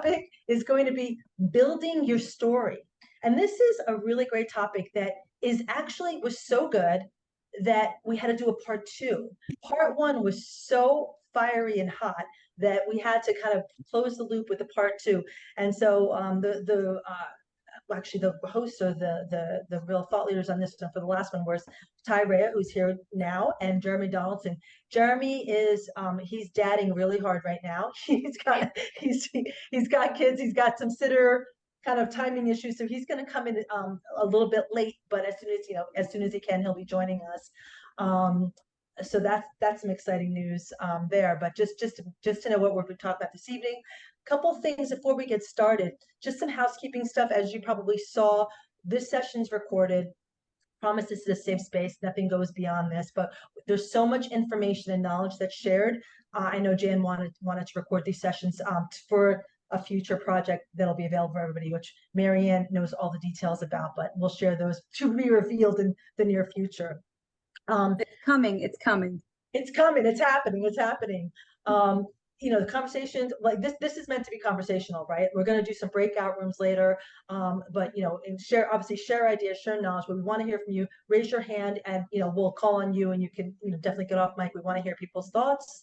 topic is going to be building your story. And this is a really great topic that was so good that we had to do a part two. Part one was so fiery and hot that we had to kind of close the loop with the part two. And so actually the host or the real thought leaders on this one for the last one was Raia, who's here now, and Jeremy Donaldson. Jeremy is he's dadding really hard right now. He's got kids, he's got some sitter kind of timing issues, so he's going to come in a little bit late, but as soon as he can, he'll be joining us. So that's some exciting news there. But just to know what we're going to talk about this evening. Couple things before we get started, just some housekeeping stuff. As you probably saw, this session's recorded. Promise this is a safe space. Nothing goes beyond this, but there's so much information and knowledge that's shared. I know Jan wanted to record these sessions for a future project that'll be available for everybody, which Marianne knows all the details about, but we'll share those to be revealed in the near future. It's coming. It's happening. The conversations like this is meant to be conversational, right? We're going to do some breakout rooms later, but and share ideas, share knowledge. But we want to hear from you. Raise your hand, and we'll call on you, and you can definitely get off mic. We want to hear people's thoughts.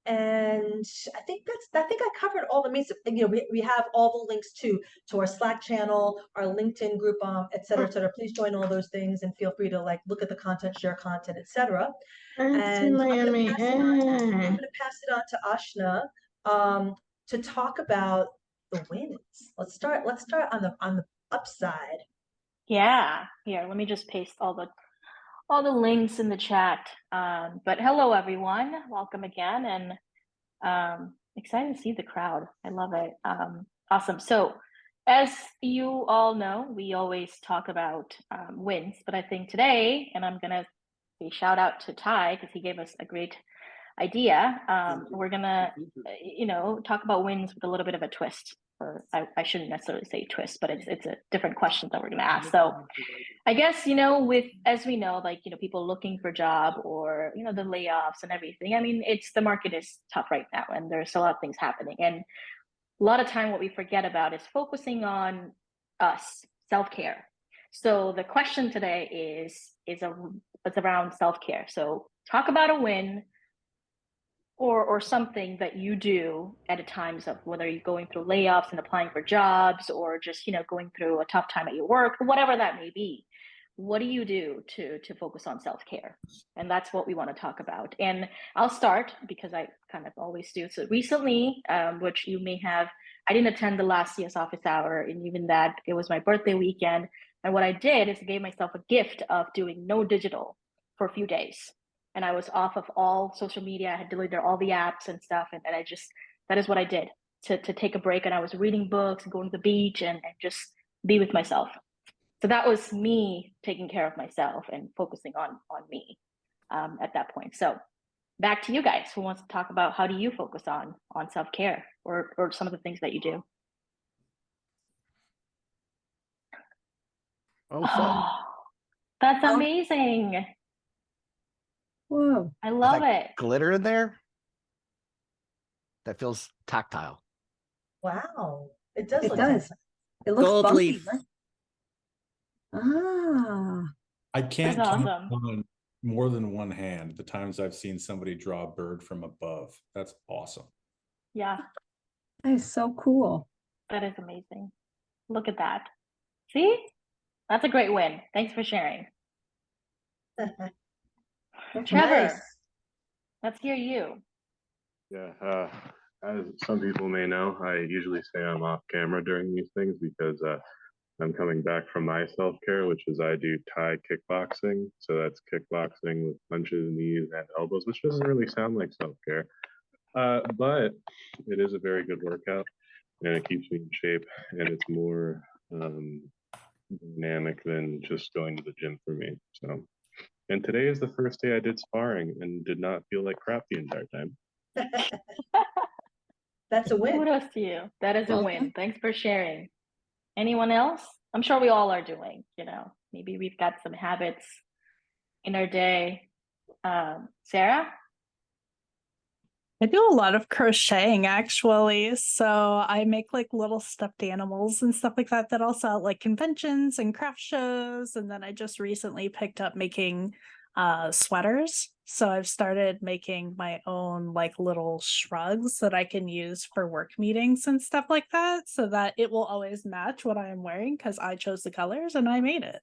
And I think I covered all the main stuff. We have all the links to our Slack channel, our LinkedIn group, et cetera, et cetera. Please join all those things and feel free to look at the content, share content, et cetera. And I'm going to pass it on to Ashna to talk about the wins. Let's start on the upside. Yeah. Here, let me just paste all the links in the chat. But hello, everyone. Welcome again. And excited to see the crowd. I love it. Awesome. So as you all know, we always talk about wins, but I think today, and I'm going to say shout out to Ty because he gave us a great idea. We're going to, talk about wins with a little bit of a twist. Or I shouldn't necessarily say twist, but it's a different question that we're going to ask. So I guess, as we know, people looking for a job or, the layoffs and everything. I mean, the market is tough right now and there's a lot of things happening. And a lot of time what we forget about is focusing on us, self-care. So the question today is around self-care. So talk about a win or something that you do at a times of whether you're going through layoffs and applying for jobs or just, going through a tough time at your work, whatever that may be. What do you do to focus on self-care? And that's what we want to talk about. And I'll start because I kind of always do. So recently, which you may have, I didn't attend the last CS office hour, and even that, it was my birthday weekend. And what I did is I gave myself a gift of doing no digital for a few days. And I was off of all social media. I had deleted all the apps and stuff. And that is what I did to take a break. And I was reading books and going to the beach and just be with myself. So that was me taking care of myself and focusing on me at that point. So back to you guys. Who wants to talk about how do you focus on self-care or some of the things that you do? Oh, that's amazing. Whoa. I love it. Glitter in there? That feels tactile. Wow. It does. It looks gold funky, leaf. right? Ah. I can't That's count awesome. on more than one hand the times I've seen somebody draw a bird from above. That's awesome. Yeah. That is so cool. That is amazing. Look at that. See? That's a great win. Thanks for sharing. Trevor, Nice. let's hear you. Yeah, as some people may know, I usually say I'm off camera during these things because I'm coming back from my self-care, which is I do Thai kickboxing. So that's kickboxing with punches, knees, and elbows, which doesn't really sound like self-care. But it is a very good workout and it keeps me in shape and it's more dynamic than just going to the gym for me. So, and today is the first day I did sparring and did not feel like crap the entire time. That's a win. Kudos to you. That is a win. Thanks for sharing. Anyone else? I'm sure we all are doing, maybe we've got some habits in our day. Sarah? I do a lot of crocheting actually. So I make like little stuffed animals and stuff like that I'll sell at like conventions and craft shows. And then I just recently picked up making sweaters. So I've started making my own like little shrugs that I can use for work meetings and stuff like that, so that it will always match what I am wearing because I chose the colors and I made it.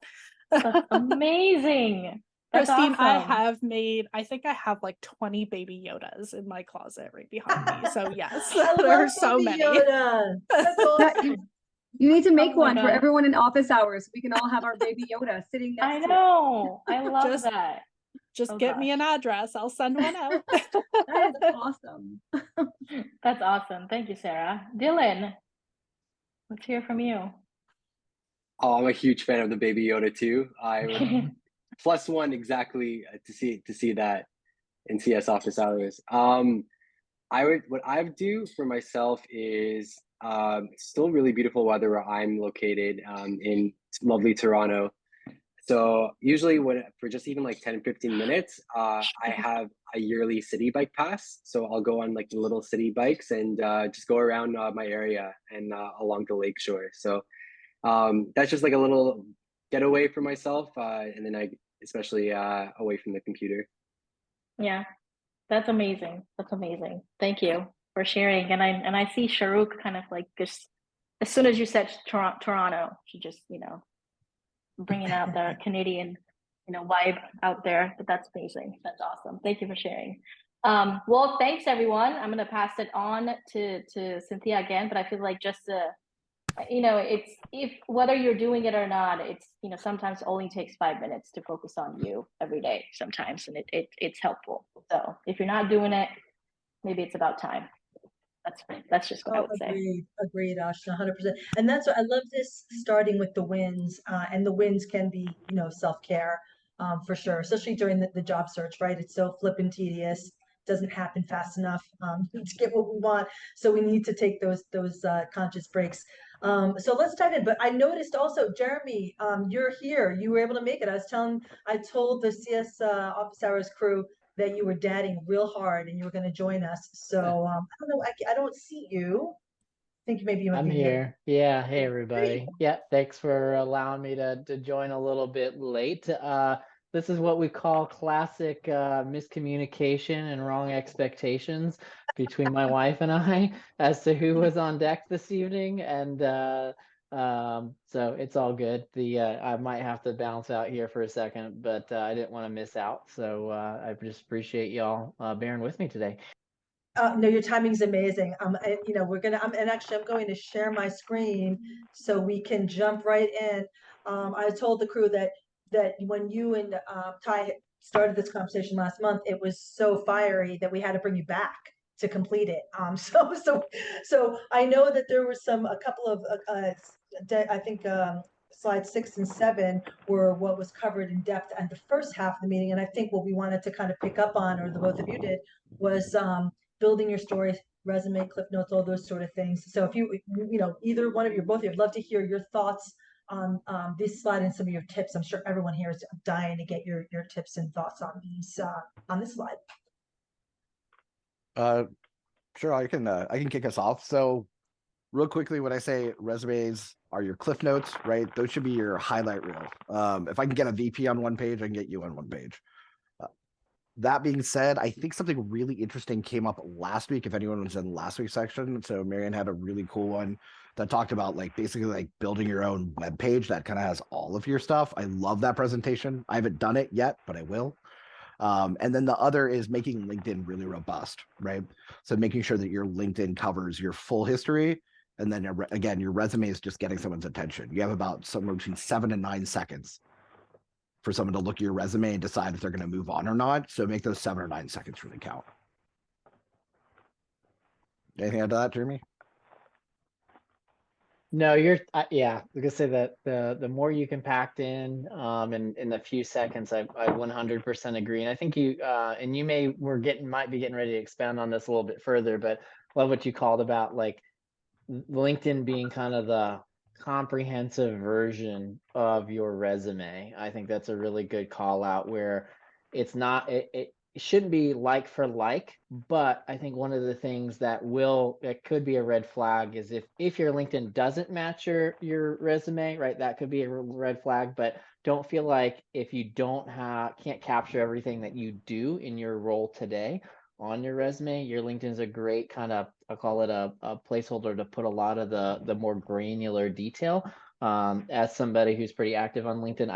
That's amazing. That's Christine, awesome. I think I have like 20 baby Yodas in my closet right behind me. So yes, I there are love so Baby many. Yoda. That's awesome. You need to make my one for God. everyone in office hours. We can all have our baby Yoda sitting next I to it. know. I love Just- that. Just Oh, get me an gosh. address. I'll send one out. That is awesome. That's awesome. Thank you, Sarah. Dylan, let's hear from you. Oh, I'm a huge fan of the Baby Yoda too. I would +1 exactly to see that in CS office hours. What I would do for myself is still really beautiful weather where I'm located in lovely Toronto. So usually for just even like 10, 15 minutes, I have a yearly city bike pass. So I'll go on like the little city bikes and just go around my area and along the lake shore. So that's just like a little getaway for myself. And then especially away from the computer. Yeah, that's amazing. That's amazing. Thank you for sharing. And I see Sharuk kind of like just as soon as you said Toronto, she just bringing out the Canadian vibe out there. But that's amazing. That's awesome. Thank you for sharing. Well, thanks everyone. I'm gonna pass it on to Cinthia again, but I feel like just it's if whether you're doing it or not, it's sometimes it only takes 5 minutes to focus on you every day sometimes, and it's helpful. So if you're not doing it, maybe it's about time. That's just what I would say. Agreed, Ashna, 100%. And that's what I love this starting with the wins, and the wins can be, self-care, for sure, especially during the job search, right? It's so flippin' tedious, doesn't happen fast enough, to get what we want. So we need to take those conscious breaks. So let's dive in. But I noticed also, Jeremy, you're here. You were able to make it. I told the CS Office Hours crew that you were dadding real hard and you were going to join us. So I don't know. I don't see you. I think maybe you might I'm be here. Yeah. Hey, everybody. Yeah. Thanks for allowing me to join a little bit late. This is what we call classic miscommunication and wrong expectations between my wife and I as to who was on deck this evening. And so it's all good. I might have to bounce out here for a second, but I didn't want to miss out. So I just appreciate y'all bearing with me today. No, your timing is amazing. And actually I'm going to share my screen so we can jump right in. I told the crew that when you and Ty started this conversation last month, it was so fiery that we had to bring you back to complete it. So I know that there was a couple of I think slides 6 and 7 were what was covered in depth and the first half of the meeting. And I think what we wanted to kind of pick up on, or the both of you did, was building your story, resume, clip notes, all those sort of things. So if either one of you, both of you, I'd love to hear your thoughts on this slide and some of your tips. I'm sure everyone here is dying to get your tips and thoughts on these on this slide. Sure, I can kick us off. So real quickly, when I say resumes are your cliff notes, right? Those should be your highlight reel. If I can get a VP on one page, I can get you on one page. That being said, I think something really interesting came up last week, if anyone was in last week's section. So Marianne had a really cool one that talked about basically building your own web page that kind of has all of your stuff. I love that presentation. I haven't done it yet, but I will. And then the other is making LinkedIn really robust, right? So making sure that your LinkedIn covers your full history. And then again, your resume is just getting someone's attention. You have about somewhere between 7 and 9 seconds for someone to look at your resume and decide if they're going to move on or not. So make those 7 or 9 seconds really count. Anything add to that, Jeremy? No, yeah, I was gonna say that the more you can pack in the few seconds, I 100% agree. And I think you and you might be getting ready to expand on this a little bit further, but love what you called about LinkedIn being kind of the comprehensive version of your resume. I think that's a really good call out, where it's not it shouldn't be like for like, but I think one of the things that could be a red flag is if your LinkedIn doesn't match your resume, right? That could be a red flag, but don't feel like if you can't capture everything that you do in your role today on your resume, your LinkedIn is a great kind of, I'll call it a placeholder to put a lot of the more granular detail. As somebody who's pretty active on LinkedIn,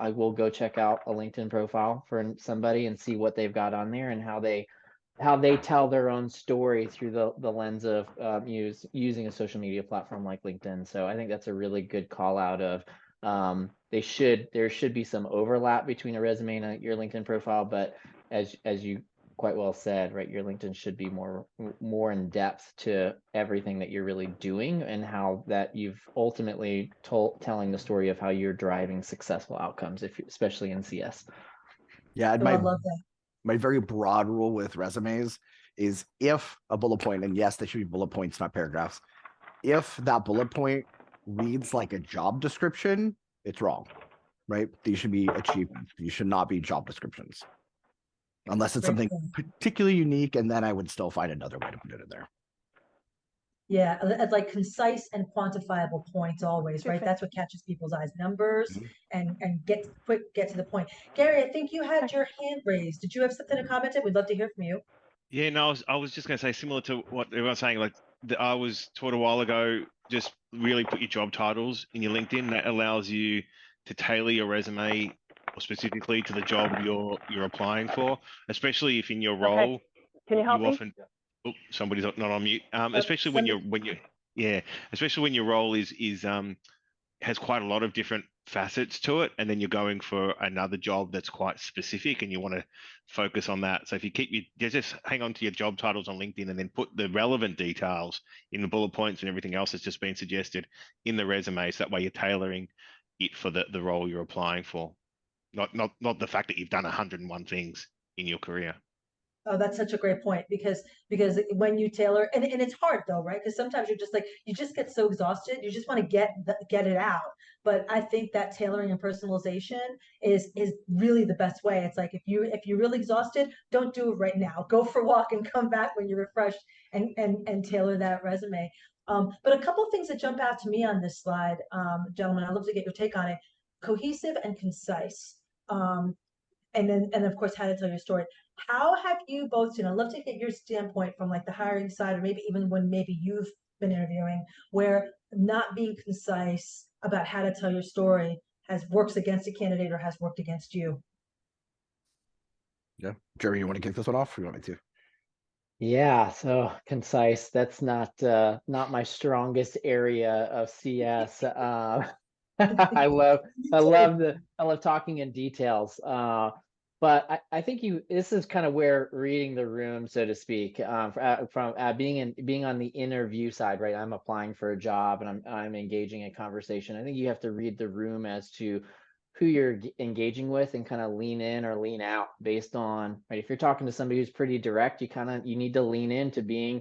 I will go check out a LinkedIn profile for somebody and see what they've got on there and how they tell their own story through the lens of using a social media platform like LinkedIn. So I think that's a really good call out of there should be some overlap between a resume and your LinkedIn profile, but as you quite well said, right, your LinkedIn should be more in depth to everything that you're really doing and how that you've ultimately telling the story of how you're driving successful outcomes, especially in CS. Yeah, and Oh, I love that. my very broad rule with resumes is if a bullet point, and yes, they should be bullet points, not paragraphs. If that bullet point reads like a job description, it's wrong, right? These should be achievements. These should not be job descriptions. Unless it's Great something point. particularly unique, and then I would still find another way to put it in there. Yeah, like concise and quantifiable points always, right? That's what catches people's eyes. Numbers and get to the point. Gary, I think you had your hand raised. Did you have something to comment? We'd love to hear from you. Yeah, no, I was just going to say similar to what everyone's saying. Like I was taught a while ago, just really put your job titles in your LinkedIn. That allows you to tailor your resume specifically to the job you're applying for, especially if in your role Can you help me? often. Oh, somebody's not on mute. Especially when you're especially when your role is has quite a lot of different facets to it, and then you're going for another job that's quite specific and you want to focus on that. So if you just hang on to your job titles on LinkedIn and then put the relevant details in the bullet points and everything else that's just been suggested in the resume, so that way you're tailoring it for the role you're applying for, not the fact that you've done 101 things in your career. Oh, that's such a great point because when you tailor and it's hard though, right? Because sometimes you're just like you just get so exhausted, you just want to get it out. But I think that tailoring and personalization is really the best way. It's like if you're really exhausted, don't do it right now. Go for a walk and come back when you're refreshed and tailor that resume. But a couple of things that jump out to me on this slide, gentlemen, I'd love to get your take on it. Cohesive and concise. And of course how to tell your story. How have you both seen? I'd love to get your standpoint from like the hiring side, or maybe even when maybe you've been interviewing, where not being concise about how to tell your story works against a candidate or has worked against you. Yeah, Jerry, you want to kick this one off? Or you want me to? Yeah, so concise. That's not my strongest area of CS. I love talking in details. But I think this is kind of where reading the room, so to speak, from being on the interview side, right? I'm applying for a job and I'm engaging in conversation. I think you have to read the room as to who you're engaging with and kind of lean in or lean out based on, right? If you're talking to somebody who's pretty direct, you need to lean into being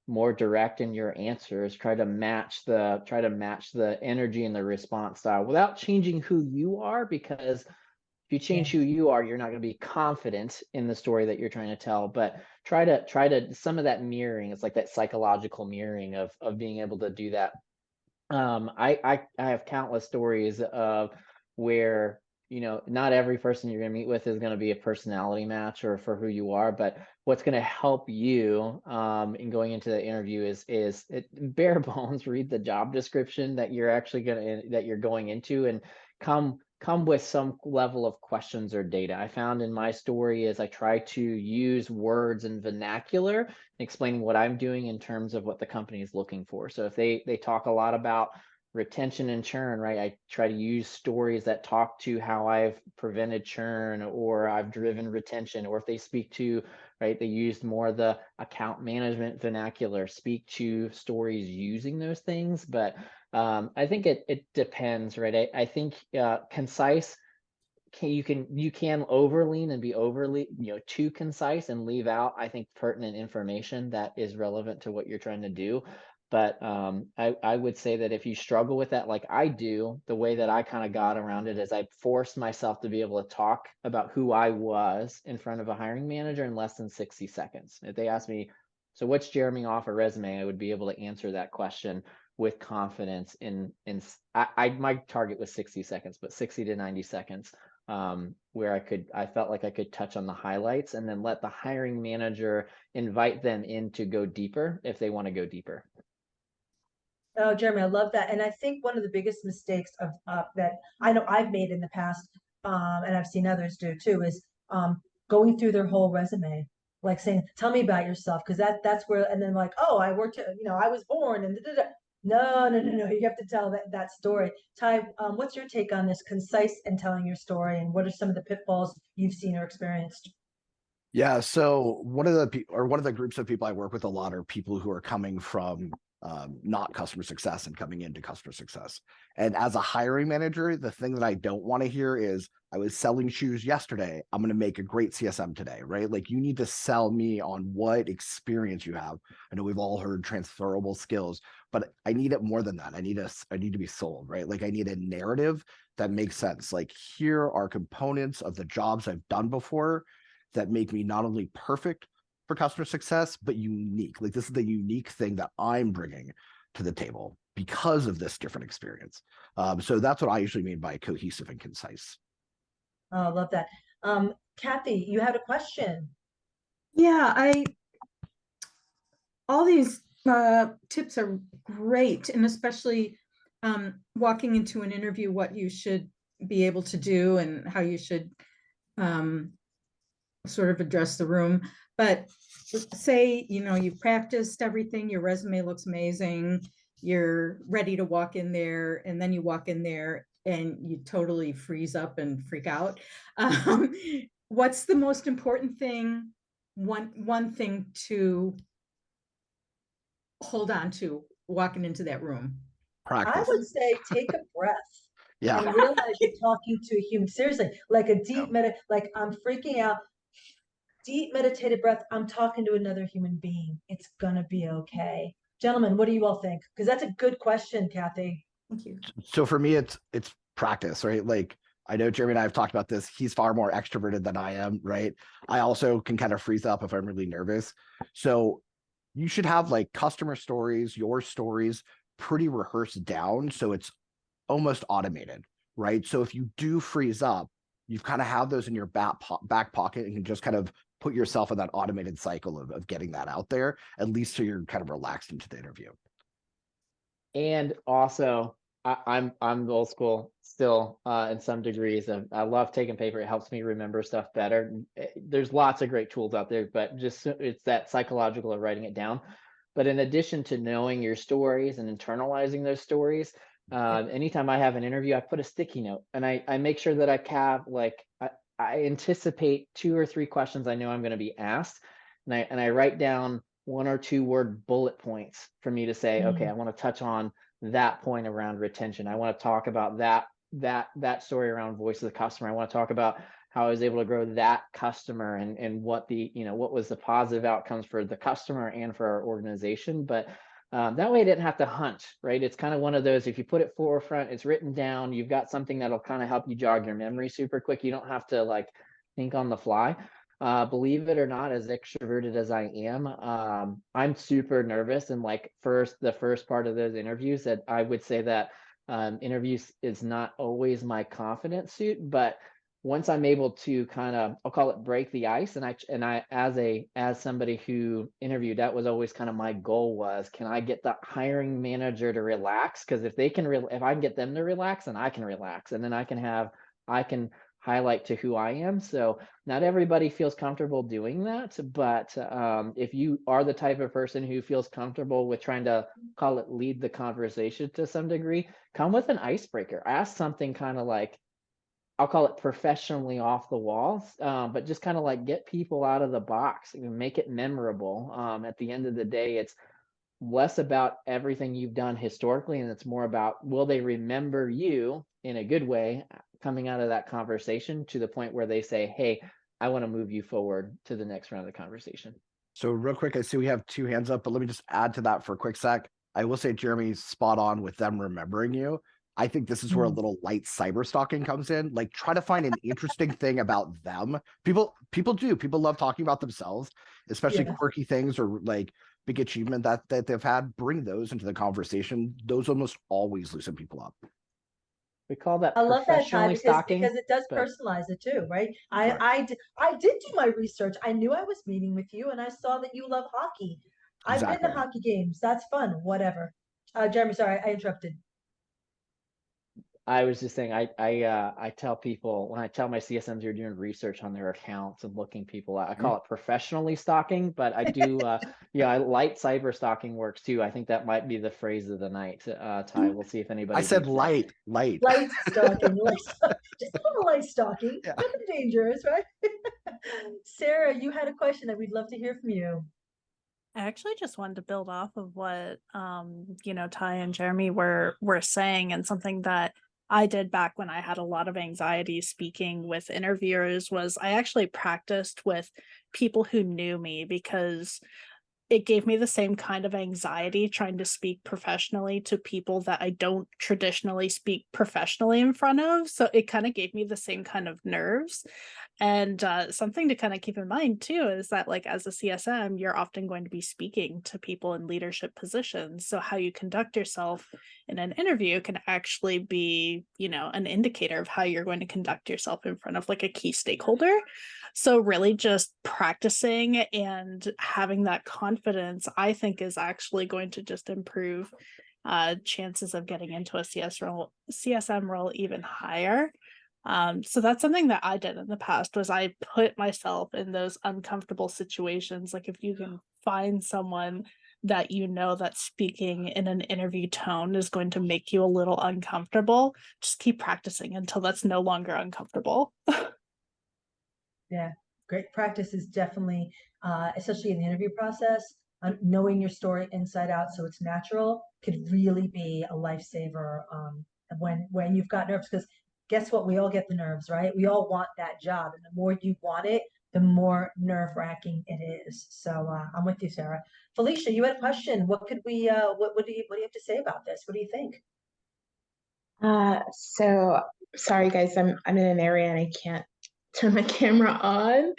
more direct in your answers. Try to match the energy and the response style without changing who you are, because if you change who you are, you're not going to be confident in the story that you're trying to tell. But try to some of that mirroring. It's like that psychological mirroring of being able to do that. I have countless stories of where, not every person you're going to meet with is going to be a personality match or for who you are, but what's going to help you in going into the interview is bare bones, read the job description that you're going into and come with some level of questions or data. I found in my story is I try to use words and vernacular explaining what I'm doing in terms of what the company is looking for. So if they talk a lot about retention and churn, right? I try to use stories that talk to how I've prevented churn or I've driven retention, or if they speak to, right, they used more of the account management vernacular, speak to stories using those things. But I think it depends, right? I think concise, you can overlean and be overly, too concise and leave out, I think, pertinent information that is relevant to what you're trying to do. But I would say that if you struggle with that, like I do, the way that I kind of got around it is I forced myself to be able to talk about who I was in front of a hiring manager in less than 60 seconds. If they asked me, so what's Jeremy off a resume, I would be able to answer that question with confidence my target was 60 seconds, but 60 to 90 seconds, where I felt like I could touch on the highlights and then let the hiring manager invite them in to go deeper if they want to go deeper. Oh, Jeremy, I love that. And I think one of the biggest mistakes of that I know I've made in the past, and I've seen others do too, is going through their whole resume, like saying, "Tell me about yourself," because that's where, and then like, "Oh, I worked, I was born," and da, da, da. No. You have to tell that story. Ty, what's your take on this? Concise and telling your story, and what are some of the pitfalls you've seen or experienced? Yeah, so one of the groups of people I work with a lot are people who are coming from not customer success and coming into customer success. And as a hiring manager, the thing that I don't want to hear is, I was selling shoes yesterday, I'm going to make a great CSM today, right? Like, you need to sell me on what experience you have. I know we've all heard transferable skills, but I need it more than that. I need to be sold, right? Like, I need a narrative that makes sense. Like, here are components of the jobs I've done before that make me not only perfect for customer success, but unique. Like, this is the unique thing that I'm bringing to the table because of this different experience. So that's what I usually mean by cohesive and concise. Oh, I love that. Kathy, you had a question. Yeah, all these tips are great, and especially walking into an interview, what you should be able to do and how you should sort of address the room. But say, you've practiced everything, your resume looks amazing, you're ready to walk in there, and then you walk in there and you totally freeze up and freak out. What's the most important thing, one thing to hold on to walking into that room? Practice. I would say take a breath. Yeah. And realize you're talking to a human. Seriously, like a deep like I'm freaking out. Deep meditative breath. I'm talking to another human being. It's gonna be okay. Gentlemen, what do you all think? Because that's a good question, Kathy. Thank you. So for me, it's practice, right? Like, I know Jeremy and I have talked about this. He's far more extroverted than I am, right? I also can kind of freeze up if I'm really nervous. So you should have like customer stories, your stories pretty rehearsed down, so it's almost automated, right? So if you do freeze up, you've kind of have those in your back pocket and can just kind of put yourself in that automated cycle of getting that out there, at least so you're kind of relaxed into the interview. And also, I'm old school still in some degrees. I love taking paper. It helps me remember stuff better. There's lots of great tools out there, but just it's that psychological of writing it down. But in addition to knowing your stories and internalizing those stories, anytime I have an interview, I put a sticky note and I make sure that I have I anticipate 2 or 3 questions I know I'm going to be asked, and I write down 1 or 2 word bullet points for me to say, okay, I want to touch on that point around retention. I want to talk about that story around voice of the customer. I want to talk about how I was able to grow that customer and what what was the positive outcomes for the customer and for our organization. But that way I didn't have to hunt, right? It's kind of one of those, if you put it forefront, it's written down, you've got something that'll kind of help you jog your memory super quick. You don't have to like think on the fly. Believe it or not, as extroverted as I am, I'm super nervous. And like the first part of those interviews, that I would say that interviews is not always my confidence suit, but once I'm able to kind of, I'll call it break the ice, and I as somebody who interviewed, that was always kind of my goal was, can I get the hiring manager to relax? Because if they can, if I can get them to relax, then I can relax, and then I can highlight to who I am. So not everybody feels comfortable doing that, but if you are the type of person who feels comfortable with trying to call it lead the conversation to some degree, come with an icebreaker. Ask something kind of like, I'll call it professionally off the walls, but just kind of like get people out of the box and make it memorable. At the end of the day, it's less about everything you've done historically, and it's more about, will they remember you in a good way coming out of that conversation to the point where they say, hey, I want to move you forward to the next round of the conversation. So real quick, I see we have 2 hands up, but let me just add to that for a quick sec. I will say Jeremy's spot on with them remembering you. I think this is where a little light cyber stalking comes in. Like, try to find an interesting thing about them. People love talking about themselves, especially Yeah. quirky things or like big achievement that they've had. Bring those into the conversation. Those almost always loosen people up. We call that I love that, Ty, professionally because stalking. it does but- personalize it too, right? Correct. I did do my research. I knew I was meeting with you, and I saw that you love hockey. I've been Exactly. to hockey games. That's fun. Whatever. Jeremy, sorry, I interrupted. I was just saying, I tell people when I tell my CSMs you're doing research on their accounts and looking people out, I call it professionally stalking, but I do, I light cyber stalking works too. I think that might be the phrase of the night. Ty, we'll see if anybody. I said beats it. light. Light stalking, just a little light stalking. Yeah. Nothing dangerous, right? Sarah, you had a question that we'd love to hear from you. I actually just wanted to build off of what Ty and Jeremy were saying, and something that I did back when I had a lot of anxiety speaking with interviewers was I actually practiced with people who knew me, because it gave me the same kind of anxiety trying to speak professionally to people that I don't traditionally speak professionally in front of. So it kind of gave me the same kind of nerves. And something to kind of keep in mind too is that, like, as a CSM, you're often going to be speaking to people in leadership positions. So how you conduct yourself in an interview can actually be, an indicator of how you're going to conduct yourself in front of like a key stakeholder. So really just practicing and having that confidence, I think, is actually going to just improve chances of getting into a CSM role even higher. So that's something that I did in the past, was I put myself in those uncomfortable situations. Like, if you can find someone that that's speaking in an interview tone is going to make you a little uncomfortable, just keep practicing until that's no longer uncomfortable. Yeah, great practice is definitely, especially in the interview process, knowing your story inside out so it's natural could really be a lifesaver when you've got nerves. Because guess what? We all get the nerves, right? We all want that job, and the more you want it, the more nerve-wracking it is. So I'm with you, Sarah. Felicia, you had a question. What could we? What do you have to say about this? What do you think? So sorry guys, I'm in an area and I can't turn my camera on.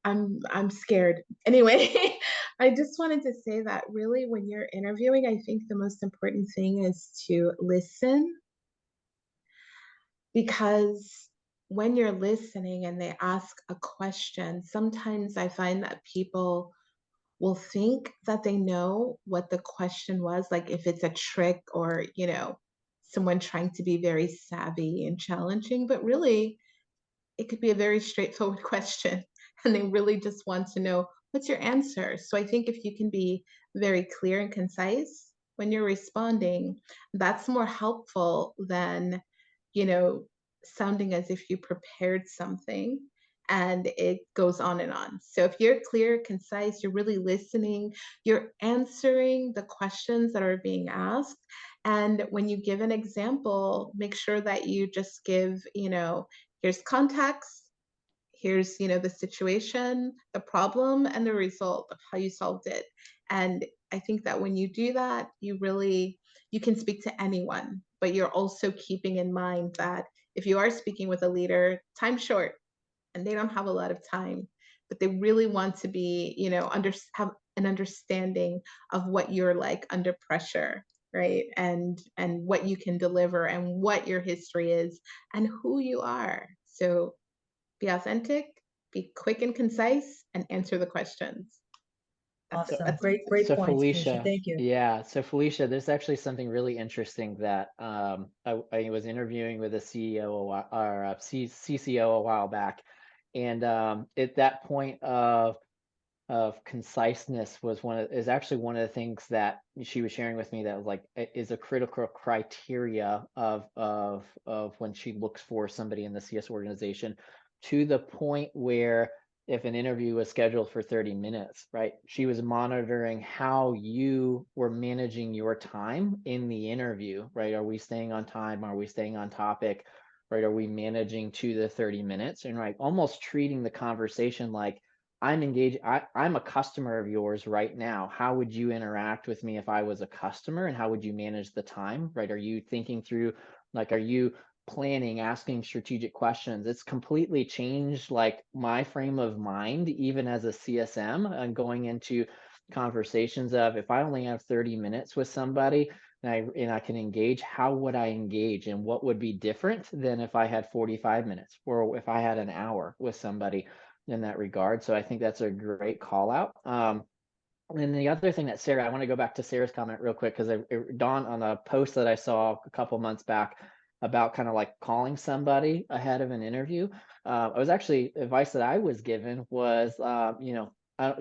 I'm scared. Anyway, I just wanted to say that really when you're interviewing, I think the most important thing is to listen, because when you're listening and they ask a question, sometimes I find that people will think that they know what the question was, like if it's a trick or, someone trying to be very savvy and challenging, but really it could be a very straightforward question. And they really just want to know, what's your answer? So I think if you can be very clear and concise when you're responding, that's more helpful than, sounding as if you prepared something and it goes on and on. So if you're clear, concise, you're really listening, you're answering the questions that are being asked. And when you give an example, make sure that you just give, here's context, here's, the situation, the problem, and the result of how you solved it. And I think that when you do that, you can speak to anyone, but you're also keeping in mind that if you are speaking with a leader, time's short and they don't have a lot of time, but they really want to be, have an understanding of what you're like under pressure, right? And what you can deliver and what your history is and who you are. So be authentic, be quick and concise, and answer the questions. Awesome. Great So points, Felicia. Thank you. Yeah. So Felicia, there's actually something really interesting that I was interviewing with a CEO or a CCO a while back. And at that point of conciseness is actually one of the things that she was sharing with me that was like is a critical criteria of when she looks for somebody in the CS organization, to the point where if an interview was scheduled for 30 minutes, right, she was monitoring how you were managing your time in the interview, right? Are we staying on time? Are we staying on topic? Right? Are we managing to the 30 minutes? And right, almost treating the conversation like I'm engaged. I'm a customer of yours right now. How would you interact with me if I was a customer, and how would you manage the time, right? Are you thinking through, like, are you planning, asking strategic questions? It's completely changed like my frame of mind, even as a CSM, and going into conversations of, if I only have 30 minutes with somebody and I can engage, how would I engage, and what would be different than if I had 45 minutes or if I had an hour with somebody in that regard. So I think that's a great call out. And the other thing that Sarah, I want to go back to Sarah's comment real quick, because it dawned on a post that I saw a couple months back about kind of like calling somebody ahead of an interview. I was actually, advice that I was given was,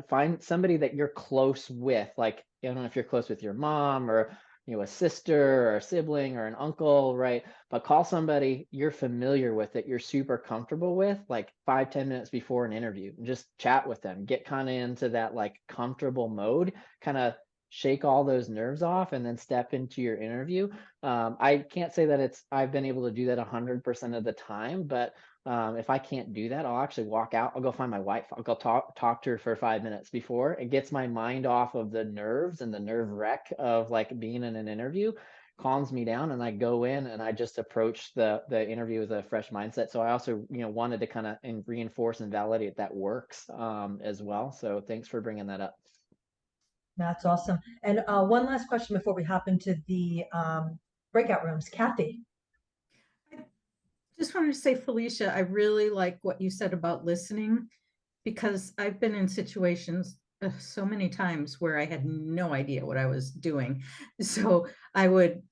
find somebody that you're close with. Like, I don't know if you're close with your mom, or a sister or a sibling or an uncle, right? But call somebody you're familiar with, that you're super comfortable with, like 5-10 minutes before an interview, and just chat with them, get kind of into that like comfortable mode, kind of shake all those nerves off, and then step into your interview. I can't say that I've been able to do that 100% of the time, but if I can't do that, I'll actually walk out. I'll go find my wife. I'll go talk to her for 5 minutes before. It gets my mind off of the nerves and the nerve wreck of like being in an interview, calms me down, and I go in and I just approach the interview with a fresh mindset. So I also, wanted to kind of reinforce and validate that works as well. So thanks for bringing that up. That's awesome. And one last question before we hop into the breakout rooms. Kathy. Just wanted to say, Felicia, I really like what you said about listening, because I've been in situations so many times where I had no idea what I was doing. So I would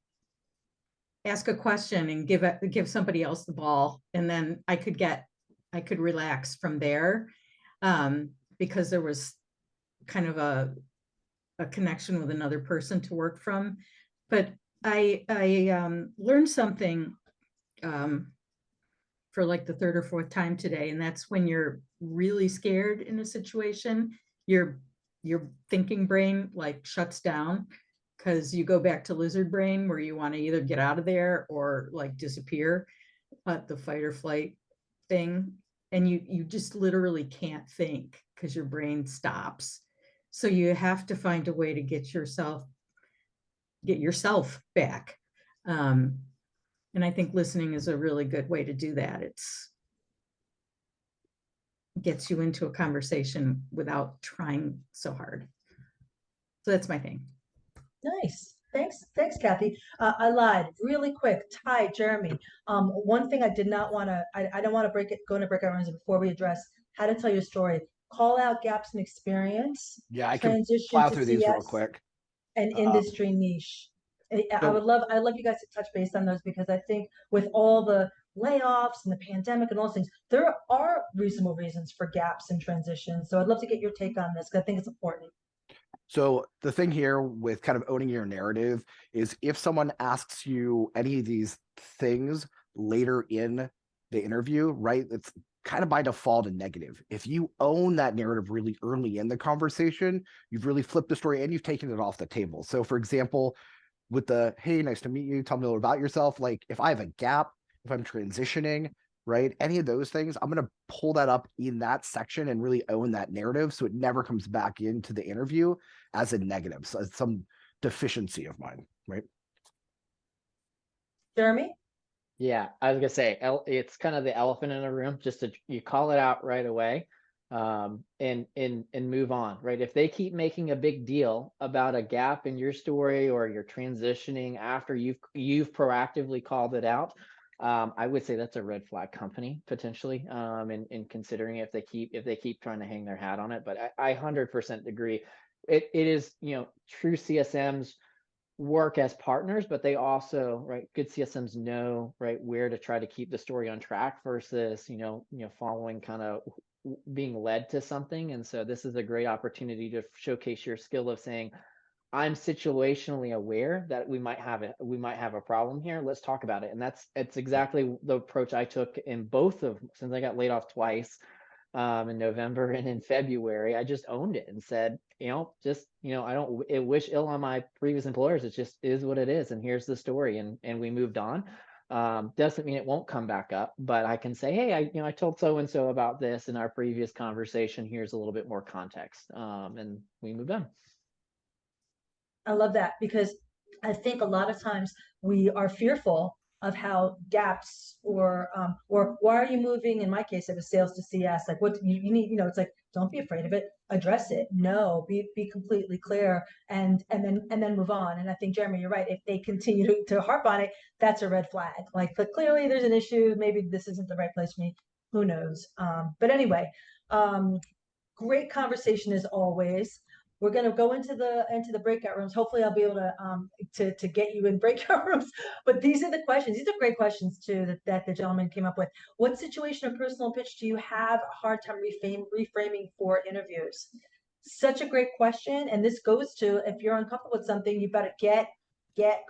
ask a question and give somebody else the ball, and then I could relax from there, because there was kind of a connection with another person to work from. But I learned something for like the third or fourth time today, and that's when you're really scared in a situation, your thinking brain like shuts down, because you go back to lizard brain, where you want to either get out of there or like disappear, at the fight or flight thing, and you just literally can't think because your brain stops. So you have to find a way to get yourself back. And I think listening is a really good way to do that. Gets you into a conversation without trying so hard. So that's my thing. Nice. Thanks, Kathy. I lied really quick. Ty, Jeremy. One thing I did not want to, I don't want to go into breakout rooms before we address how to tell your story. Call out gaps in experience. Yeah, I can transition plow to through these real CS, quick. and industry niche. I would love you guys to touch base on those, because I think with all the layoffs and the pandemic and all those things, there are reasonable reasons for gaps in transition. So I'd love to get your take on this, because I think it's important. So the thing here with kind of owning your narrative is, if someone asks you any of these things later in the interview, right, it's kind of by default a negative. If you own that narrative really early in the conversation, you've really flipped the story and you've taken it off the table. So for example, with the, hey, nice to meet you, tell me a little about yourself. Like, if I have a gap, if I'm transitioning, right, any of those things, I'm going to pull that up in that section and really own that narrative, so it never comes back into the interview as a negative, so as some deficiency of mine, right? Jeremy? Yeah, I was gonna say, it's kind of the elephant in the room. You call it out right away, and move on, right? If they keep making a big deal about a gap in your story, or you're transitioning after you've proactively called it out, I would say that's a red flag company potentially, in considering if they keep trying to hang their hat on it. But I 100% agree. It is, true CSMs work as partners, but they also, right, good CSMs know, right, where to try to keep the story on track versus, following, kind of being led to something. And so this is a great opportunity to showcase your skill of saying, I'm situationally aware that we might have a problem here. Let's talk about it. And it's exactly the approach I took in since I got laid off twice, in November and in February. I just owned it and said, I don't wish ill on my previous employers. It just is what it is. And here's the story. And we moved on. Doesn't mean it won't come back up, but I can say, hey, I told so and so about this in our previous conversation. Here's a little bit more context, and we move on. I love that, because I think a lot of times we are fearful of how gaps or why are you moving? In my case, it was sales to CS. Like, what you need, it's like, don't be afraid of it, address it. No, be completely clear, and then move on. And I think, Jeremy, you're right. If they continue to harp on it, that's a red flag. Like, but clearly there's an issue. Maybe this isn't the right place for me. Who knows? But anyway, great conversation as always. We're going to go into the breakout rooms. Hopefully I'll be able to get you in breakout rooms. But these are the questions. These are great questions too that the gentleman came up with. What situation or personal pitch do you have a hard time reframing for interviews? Such a great question. And this goes to, if you're uncomfortable with something, you better get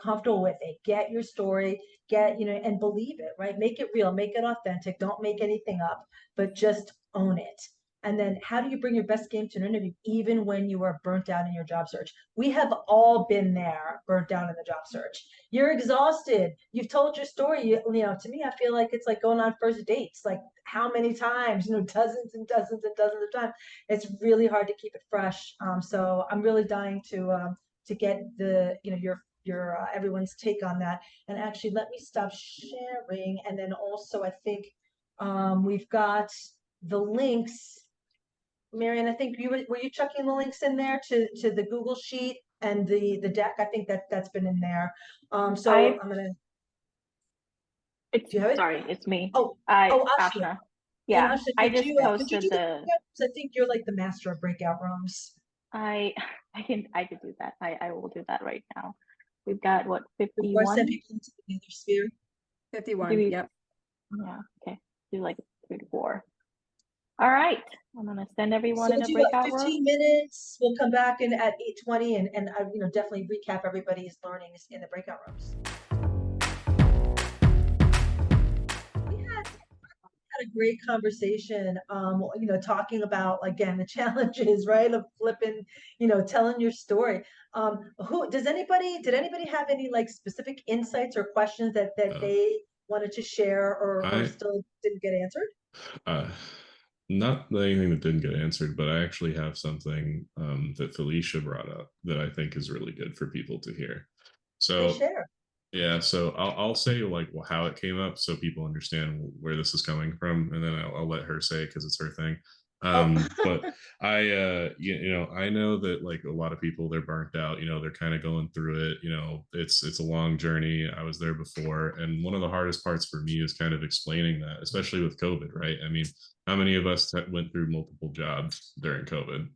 comfortable with it. Get your story, and believe it, right? Make it real, make it authentic. Don't make anything up, but just own it. And then how do you bring your best game to an interview, even when you are burnt out in your job search? We have all been there, burnt down in the job search. You're exhausted. You've told your story. To me, I feel like it's like going on first dates. Like, how many times, dozens and dozens and dozens of times. It's really hard to keep it fresh. So I'm really dying to get your everyone's take on that. And actually, let me stop sharing. And then also, I think we've got the links. Marian, I think were you chucking the links in there to the Google Sheet and the deck? I think that's been in there. So I'm gonna. Sorry, it's me. Ashna. Ashna. Yeah, Ashna, I just posted the. I think you're like the master of breakout rooms. I could do that. I will do that right now. We've got what, 51? Send people into the other sphere. 51. Yep. Yeah. Okay. Do like 3 to 4. All right. I'm gonna send everyone in a breakout 15 room. minutes. We'll come back in at 8:20 and definitely recap everybody's learnings in the breakout rooms. We had a great conversation, talking about, again, the challenges, right, of flipping, telling your story. Did anybody have any like specific insights or questions that they wanted to share or still didn't get answered? Not anything that didn't get answered, but I actually have something that Felicia brought up that I think is really good for people to hear. So share. Yeah, so I'll say like how it came up so people understand where this is coming from, and then I'll let her say because it's her thing. But I I know that like a lot of people, they're burnt out, they're kind of going through it, it's a long journey. I was there before, and one of the hardest parts for me is kind of explaining that, especially with COVID, right? I mean, how many of us went through multiple jobs during COVID?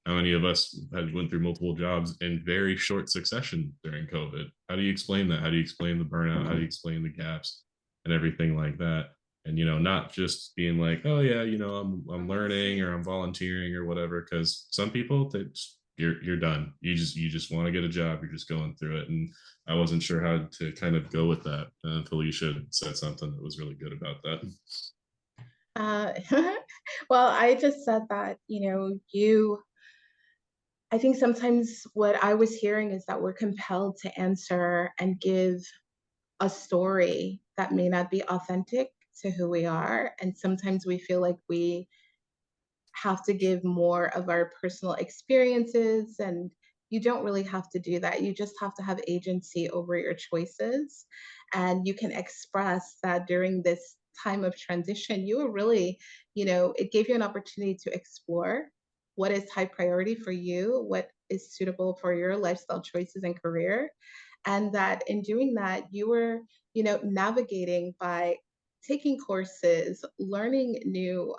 How many of us went through multiple jobs in very short succession during COVID? How do you explain that? How do you explain the burnout? How do you explain the gaps and everything like that? And not just being like, oh yeah, I'm learning or I'm volunteering or whatever. Because some people, you're done. You just want to get a job. You're just going through it. And I wasn't sure how to kind of go with that. Felicia said something that was really good about that. Well, I just said that, I think sometimes what I was hearing is that we're compelled to answer and give a story that may not be authentic to who we are. And sometimes we feel like we have to give more of our personal experiences, and you don't really have to do that. You just have to have agency over your choices. And you can express that during this time of transition, you were really, it gave you an opportunity to explore what is high priority for you, what is suitable for your lifestyle choices and career. And that in doing that, you were, navigating by taking courses, learning new,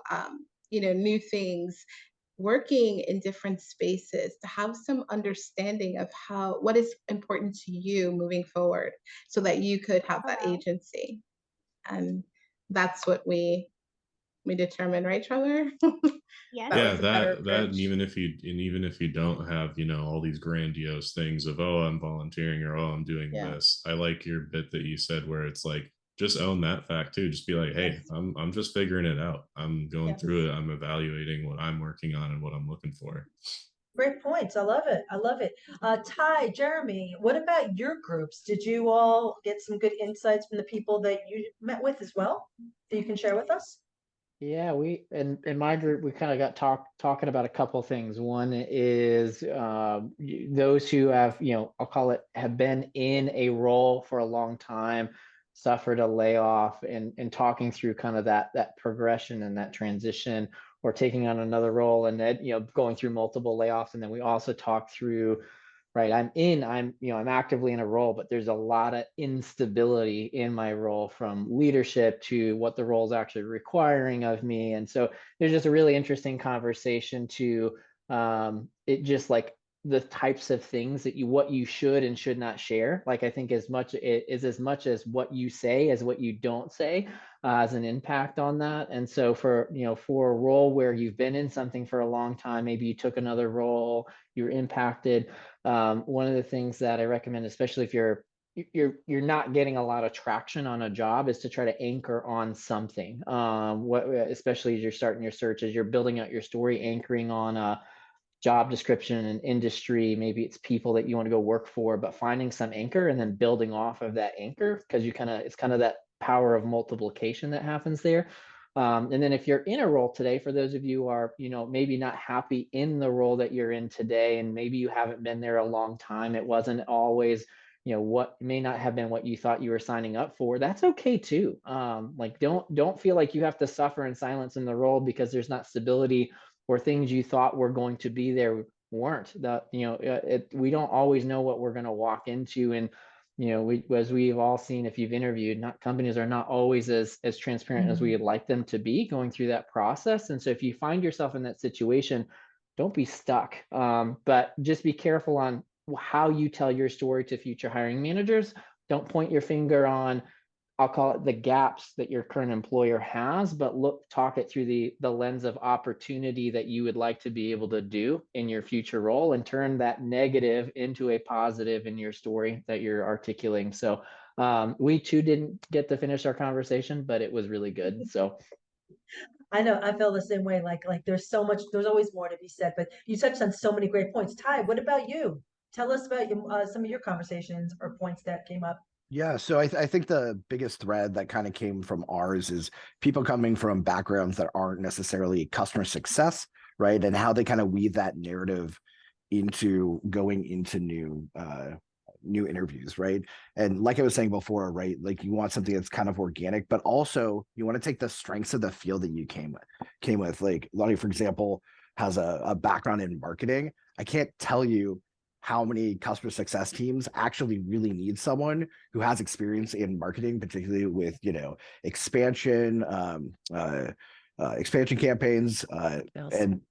new things, working in different spaces to have some understanding of what is important to you moving forward so that you could have that agency. And that's what we determined, right, Trevor? Yeah, that even if you don't have, all these grandiose things of, oh, I'm volunteering or, oh, I'm doing this. I like your bit that you said where it's like, just own that fact too. Just be like, hey, I'm just figuring it out. I'm going through it. I'm evaluating what I'm working on and what I'm looking for. Great points. I love it. I love it. Ty, Jeremy, what about your groups? Did you all get some good insights from the people that you met with as well that you can share with us? Yeah, we in my group we kind of got talking about a couple things. One is those who have, I'll call it, have been in a role for a long time, suffered a layoff, and talking through kind of that progression and that transition, or taking on another role, and then going through multiple layoffs. And then we also talked through, right, I'm actively in a role, but there's a lot of instability in my role, from leadership to what the role is actually requiring of me. And so there's just a really interesting conversation to it, just like the types of things that what you should and should not share. Like, I think as much as what you say as what you don't say has an impact on that. And so for a role where you've been in something for a long time, maybe you took another role, you're impacted. One of the things that I recommend, especially if you're not getting a lot of traction on a job, is to try to anchor on something. Especially as you're starting your search, as you're building out your story, anchoring on a job description and industry. Maybe it's people that you want to go work for, but finding some anchor and then building off of that anchor, because it's kind of that power of multiplication that happens there. And then if you're in a role today, for those of you who are, maybe not happy in the role that you're in today, and maybe you haven't been there a long time, it wasn't always, what may not have been what you thought you were signing up for, that's okay too. Like, don't feel like you have to suffer in silence in the role because there's not stability, or things you thought were going to be there weren't. We don't always know what we're going to walk into. And as we've all seen, if you've interviewed, companies are not always as transparent as we would like them to be going through that process. And so if you find yourself in that situation, don't be stuck. But just be careful on how you tell your story to future hiring managers. Don't point your finger on, I'll call it, the gaps that your current employer has, but talk it through the lens of opportunity that you would like to be able to do in your future role, and turn that negative into a positive in your story that you're articulating. So we too didn't get to finish our conversation, but it was really good. So I know I feel the same way. Like there's always more to be said, but you touched on so many great points. Ty, what about you? Tell us about some of your conversations or points that came up. Yeah, so I think the biggest thread that kind of came from ours is people coming from backgrounds that aren't necessarily customer success, right? And how they kind of weave that narrative into going into new interviews, right? And like I was saying before, right, like you want something that's kind of organic, but also you want to take the strengths of the field that you came with. Like Lonnie, for example, has a background in marketing. I can't tell you how many customer success teams actually really need someone who has experience in marketing, particularly with expansion campaigns, and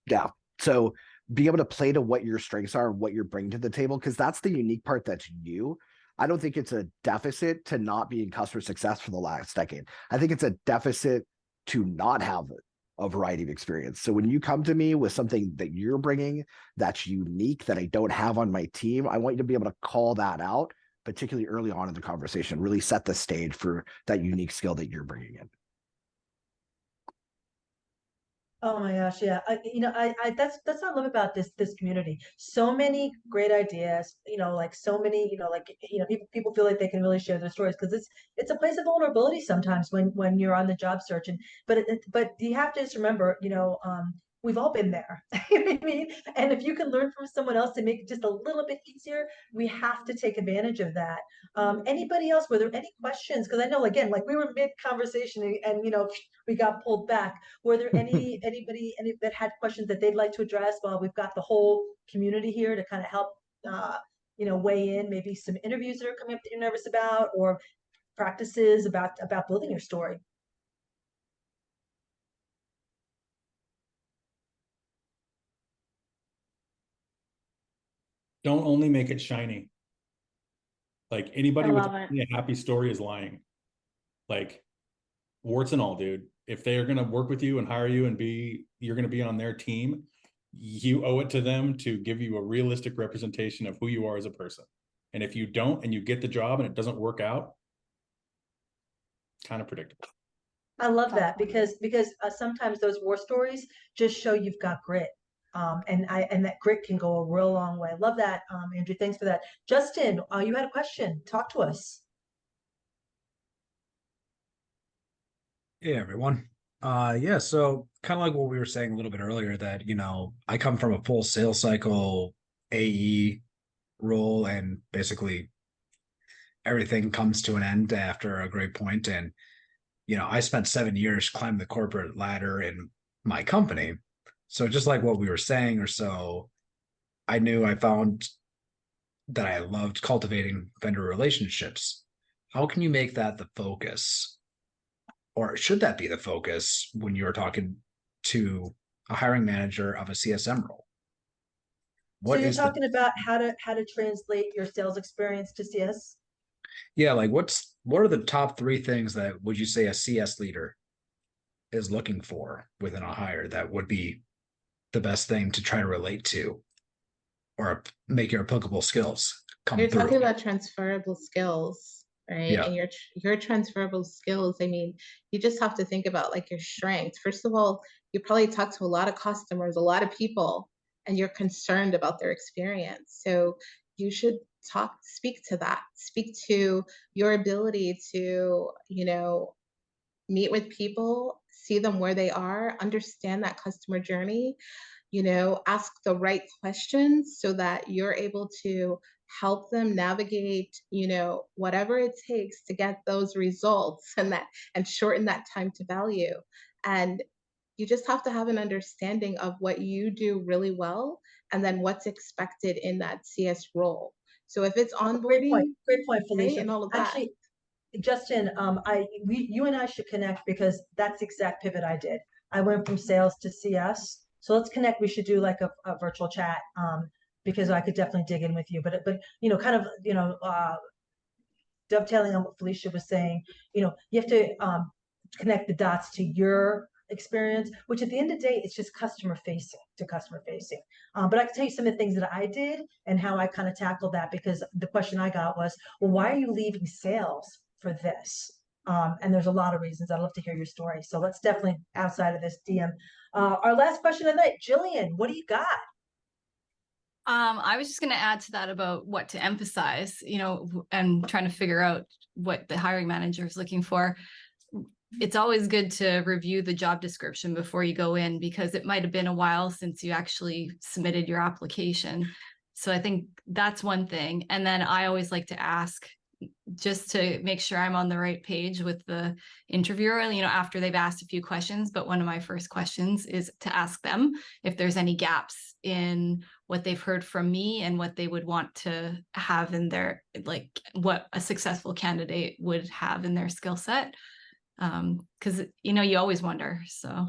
yeah. So be able to play to what your strengths are, what you're bringing to the table, because that's the unique part that's you. I don't think it's a deficit to not be in customer success for the last decade. I think it's a deficit to not have a variety of experience. So when you come to me with something that you're bringing that's unique that I don't have on my team, I want you to be able to call that out, particularly early on in the conversation, really set the stage for that unique skill that you're bringing in. Oh my gosh, yeah. That's what I love about this community. So many great ideas, like so many, people feel like they can really share their stories, because it's a place of vulnerability sometimes when you're on the job search. And but you have to just remember, we've all been there. You know what I mean? And if you can learn from someone else to make it just a little bit easier, we have to take advantage of that. Anybody else? Were there any questions? Because I know, again, like we were mid conversation and we got pulled back. Were there any that had questions that they'd like to address while we've got the whole community here to kind of help weigh in? Maybe some interviews that are coming up that you're nervous about, or practices about building your story. Don't only make it shiny. Like, anybody with love it. a happy story is lying. Like, warts and all, dude. If they are going to work with you and hire you and you're going to be on their team, you owe it to them to give you a realistic representation of who you are as a person. And if you don't, and you get the job and it doesn't work out, kind of predictable. I love that, because sometimes those war stories just show you've got grit. And that grit can go a real long way. Love that, Andrew. Thanks for that. Justin, you had a question. Talk to us. Hey everyone. Yeah, so kind of like what we were saying a little bit earlier, that I come from a full sales cycle AE role, and basically everything comes to an end after a great point. And I spent 7 years climbing the corporate ladder in my company. So just like what we were saying, or so, I found that I loved cultivating vendor relationships. How can you make that the focus? Or should that be the focus when you're talking to a hiring manager of a CSM role? So you're talking about how to translate your sales experience to CS? Yeah, like what are the top 3 things that would you say a CS leader is looking for within a hire that would be the best thing to try to relate to or make your applicable skills come You're through? talking about transferable skills, right? Yeah. And your transferable skills, I mean, you just have to think about like your strengths. First of all, you probably talk to a lot of customers, a lot of people, and you're concerned about their experience. So you should speak to that, speak to your ability to, meet with people, see them where they are, understand that customer journey, ask the right questions so that you're able to help them navigate, whatever it takes to get those results and shorten that time to value. And you just have to have an understanding of what you do really well and then what's expected in that CS role. So if it's onboarding, great point, Felicia. right, and all of that. Actually, Justin, you and I should connect because that's the exact pivot I did. I went from sales to CS. So let's connect. We should do like a virtual chat because I could definitely dig in with you. But kind of dovetailing on what Felicia was saying, you have to connect the dots to your experience, which at the end of the day, it's just customer facing to customer facing. But I can tell you some of the things that I did and how I kind of tackled that, because the question I got was, well, why are you leaving sales for this? And there's a lot of reasons. I'd love to hear your story. So let's definitely outside of this DM. Our last question of the night, Jillian, what do you got? I was just going to add to that about what to emphasize, and trying to figure out what the hiring manager is looking for. It's always good to review the job description before you go in, because it might have been a while since you actually submitted your application. So I think that's one thing. And then I always like to ask, just to make sure I'm on the right page with the interviewer, after they've asked a few questions. But one of my first questions is to ask them if there's any gaps in what they've heard from me and what they would want to have in their, like what a successful candidate would have in their skill set. Because, you always wonder. So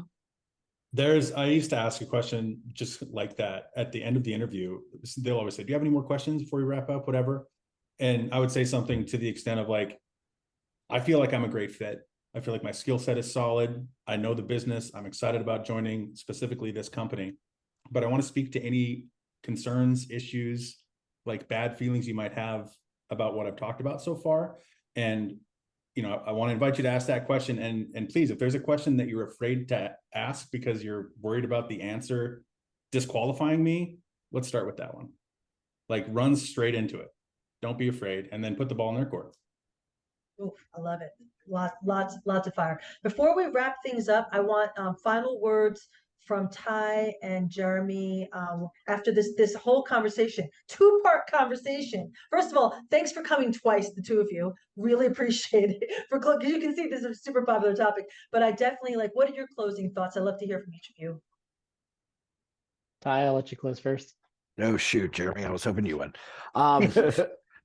I used to ask a question just like that at the end of the interview. They'll always say, do you have any more questions before we wrap up, whatever? And I would say something to the extent of like, I feel like I'm a great fit. I feel like my skill set is solid. I know the business. I'm excited about joining specifically this company, but I want to speak to any concerns, issues, like bad feelings you might have about what I've talked about so far. And, I want to invite you to ask that question. And please, if there's a question that you're afraid to ask because you're worried about the answer disqualifying me, let's start with that one. Like run straight into it. Don't be afraid, and then put the ball in their court. Oof, I love it. Lots of fire. Before we wrap things up, I want final words from Ty and Jeremy after this whole conversation, 2-part conversation. First of all, thanks for coming twice, the two of you. Really appreciate it. Because you can see this is a super popular topic, but I definitely what are your closing thoughts? I'd love to hear from each of you. Ty, I'll let you close first. No, shoot, Jeremy, I was hoping you would.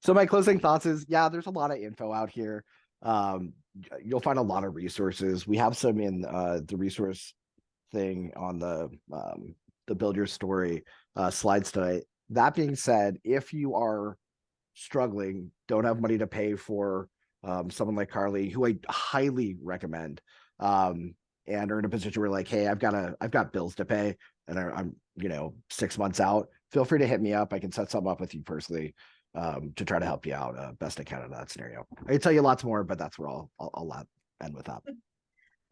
So my closing thoughts is, yeah, there's a lot of info out here. You'll find a lot of resources. We have some in the resource thing on the Build Your Story slides tonight. That being said, if you are struggling, don't have money to pay for someone like Carly, who I highly recommend, and are in a position where like, hey, I've got bills to pay and I'm 6 months out, feel free to hit me up. I can set something up with you personally to try to help you out best I can in that scenario. I can tell you lots more, but that's where I'll end with that.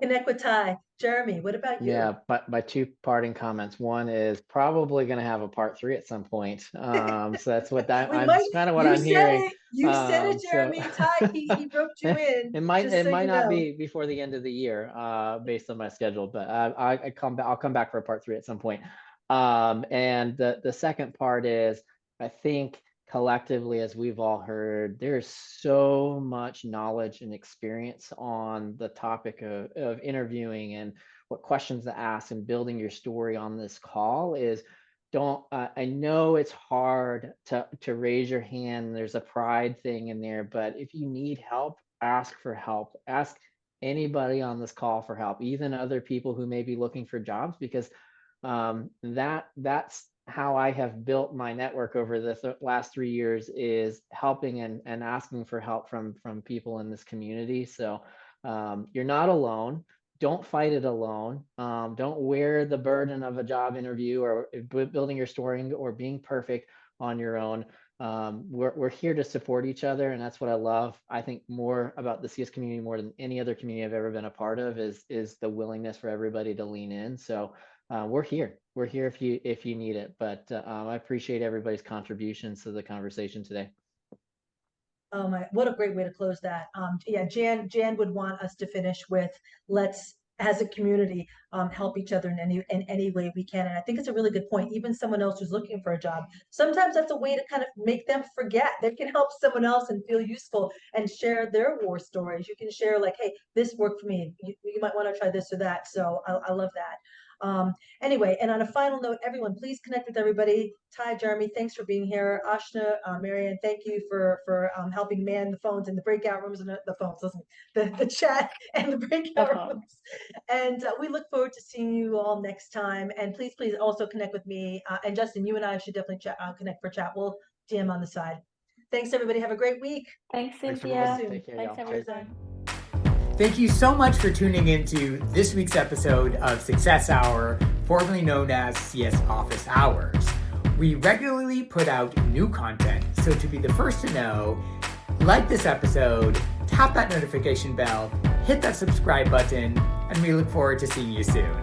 connect with Ty. Jeremy, what about you? Yeah, but my two parting comments. One is probably going to have a part 3 at some point. So that's what that We I'm might, kind of what you I'm said hearing. it, you said it, So Jeremy. Ty, he roped you in, it might just so you not know. be before the end of the year, based on my schedule, but I come back. I'll come back for a part 3 at some point. And the second part is, I think collectively, as we've all heard, there's so much knowledge and experience on the topic of interviewing and what questions to ask and building your story on this call. Is don't I know it's hard to raise your hand. There's a pride thing in there, but if you need help, ask for help. Ask anybody on this call for help, even other people who may be looking for jobs, because that's how I have built my network over the last 3 years, is helping and asking for help from people in this community. So you're not alone. Don't fight it alone. Don't wear the burden of a job interview or building your story or being perfect on your own. We're here to support each other, and that's what I love. I think more about the CS community, more than any other community I've ever been a part of, is the willingness for everybody to lean in. So we're here. We're here if you need it. But I appreciate everybody's contributions to the conversation today. Oh my, what a great way to close that. Yeah, Jan would want us to finish with, let's, as a community, help each other in any way we can. And I think it's a really good point. Even someone else who's looking for a job, sometimes that's a way to kind of make them forget. They can help someone else and feel useful and share their war stories. You can share like, hey, this worked for me. You might want to try this or that. So I love that. Anyway, and on a final note, everyone, please connect with everybody. Ty, Jeremy, thanks for being here. Ashna, Marianne, thank you for helping man the phones in the breakout rooms and the phones, listen, the chat and the breakout rooms. And we look forward to seeing you all next time. And please also connect with me. And Justin, you and I should definitely connect for chat. We'll DM on the side. Thanks, everybody. Have a great week. Thanks, Thanks, Cynthia. everyone. Take care, Thanks, y'all. everyone. Thank you so much for tuning into this week's episode of Success Hour, formerly known as CS Office Hours. We regularly put out new content, so to be the first to know, like this episode, tap that notification bell, hit that subscribe button, and we look forward to seeing you soon.